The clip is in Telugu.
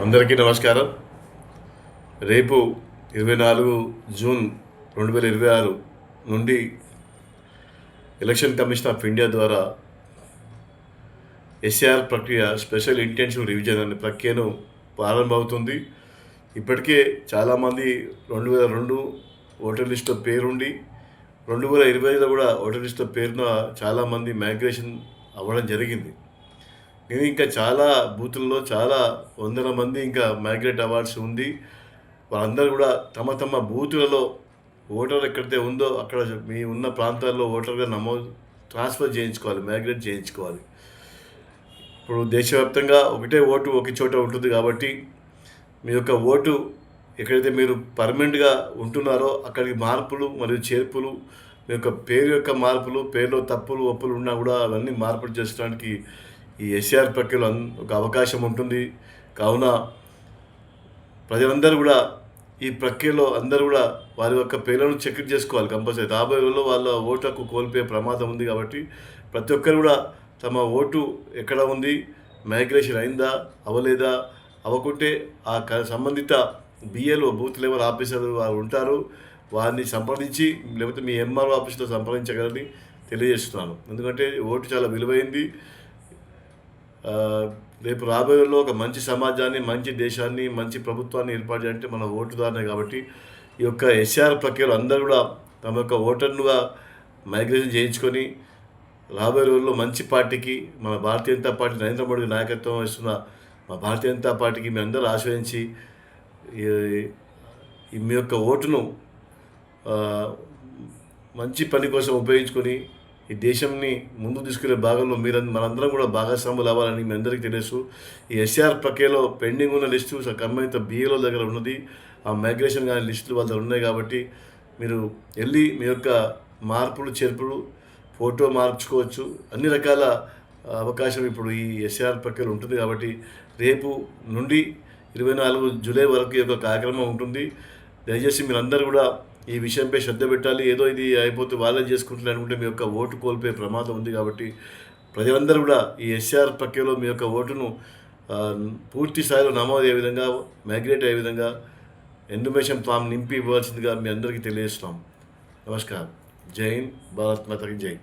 అందరికీ నమస్కారం. రేపు 24 జూన్ 2026 నుండి ఎలక్షన్ కమిషన్ ఆఫ్ ఇండియా ద్వారా ఎస్ఆర్ ప్రక్రియ స్పెషల్ ఇంటెన్సివ్ రివిజన్ అనే ప్రక్రియను ప్రారంభమవుతుంది. ఇప్పటికే చాలామంది 2002 ఓటర్ లిస్టులో పేరుండి 2025లో కూడా ఓటర్ లిస్టులో పేరున చాలామంది మైగ్రేషన్ అవ్వడం జరిగింది. నేను ఇంకా చాలా బూతుల్లో చాలా వందల మంది ఇంకా మైగ్రేట్ అవ్వాల్సి ఉంది. వాళ్ళందరూ కూడా తమ తమ బూతులలో ఓటర్ ఎక్కడైతే ఉందో అక్కడ మీ ఉన్న ప్రాంతాల్లో ఓటర్గా ట్రాన్స్ఫర్ చేయించుకోవాలి, మైగ్రేట్ చేయించుకోవాలి. ఇప్పుడు దేశవ్యాప్తంగా ఒకటే ఓటు ఒక చోట ఉంటుంది కాబట్టి మీ యొక్క ఓటు ఎక్కడైతే మీరు పర్మనెంట్గా ఉంటున్నారో అక్కడికి మార్పులు మరియు చేర్పులు, మీ యొక్క పేరు యొక్క మార్పులు, పేరులో తప్పులు ఒప్పులు ఉన్నా కూడా అవన్నీ మార్పులు చేసుకోవడానికి ఈ ఎస్ఆర్ ప్రక్రియలో ఒక అవకాశం ఉంటుంది. కావున ప్రజలందరూ కూడా ఈ ప్రక్రియలో అందరూ కూడా వారి యొక్క పేర్లను చెక్ చేసుకోవాలి. కంపల్సరీ రాబోయే రోజుల్లో వాళ్ళ ఓటు హక్కు కోల్పోయే ప్రమాదం ఉంది కాబట్టి ప్రతి ఒక్కరు కూడా తమ ఓటు ఎక్కడ ఉంది, మైగ్రేషన్ అయిందా అవ్వలేదా, అవ్వకుంటే ఆ సంబంధిత బిఏలో బూత్ లెవెల్ ఆఫీసర్ వారు ఉంటారు, వారిని సంప్రదించి లేకపోతే మీ ఎంఆర్ఓ ఆఫీస్లో సంప్రదించగలని తెలియజేస్తున్నాను. ఎందుకంటే ఓటు చాలా విలువైంది. రేపు రాబోయేలో ఒక మంచి సమాజాన్ని, మంచి దేశాన్ని, మంచి ప్రభుత్వాన్ని ఏర్పాటు చేయాలంటే మన ఓటుదారునే కాబట్టి ఈ యొక్క ఎస్ఆర్ ప్రక్రియలో అందరూ కూడా తమ యొక్క ఓటర్నుగా మైగ్రేషన్ చేయించుకొని రాబోయే రోజుల్లో మంచి పార్టీకి, మన భారతీయ జనతా పార్టీ నరేంద్ర మోడీ నాయకత్వం వహిస్తున్న మా భారతీయ జనతా పార్టీకి మీ అందరూ ఆశ్రయించి మీ యొక్క ఓటును మంచి పని కోసం ఉపయోగించుకొని ఈ దేశంని ముందు తీసుకునే భాగంలో మనందరం కూడా భాగస్వాములు అవ్వాలని మీ అందరికీ తెలుసు. ఈ ఎస్ఆర్ ప్రక్రియలో పెండింగ్ ఉన్న లిస్టు సంబంధిత బిఏలో దగ్గర ఉన్నది, ఆ మైగ్రేషన్ కానీ లిస్టులు వాళ్ళ దగ్గర ఉన్నాయి కాబట్టి మీరు వెళ్ళి మీ యొక్క మార్పులు చేర్పులు ఫోటో మార్చుకోవచ్చు. అన్ని రకాల అవకాశం ఇప్పుడు ఈ ఎస్ఆర్ ప్రక్రియలో ఉంటుంది కాబట్టి రేపు నుండి 24 జూలై వరకు ఈ యొక్క కార్యక్రమం ఉంటుంది. దయచేసి మీరందరూ కూడా ఈ విషయంపై శ్రద్ధ పెట్టాలి. ఏదో ఇది అయిపోతే వాళ్ళే చేసుకుంటున్నారు అనుకుంటే మీ యొక్క ఓటు కోల్పోయే ప్రమాదం ఉంది కాబట్టి ప్రజలందరూ కూడా ఈ ఎస్ఆర్ ప్రక్రియలో మీ యొక్క ఓటును పూర్తి స్థాయిలో నమోదు అయ్యే విధంగా, మైగ్రేట్ అయ్యే విధంగా ఎన్యుమరేషన్ ఫామ్ నింపి ఇవ్వాల్సిందిగా మీ అందరికీ తెలియజేస్తున్నాం. నమస్కారం. జై హింద్. భారత్ మాతకి జై.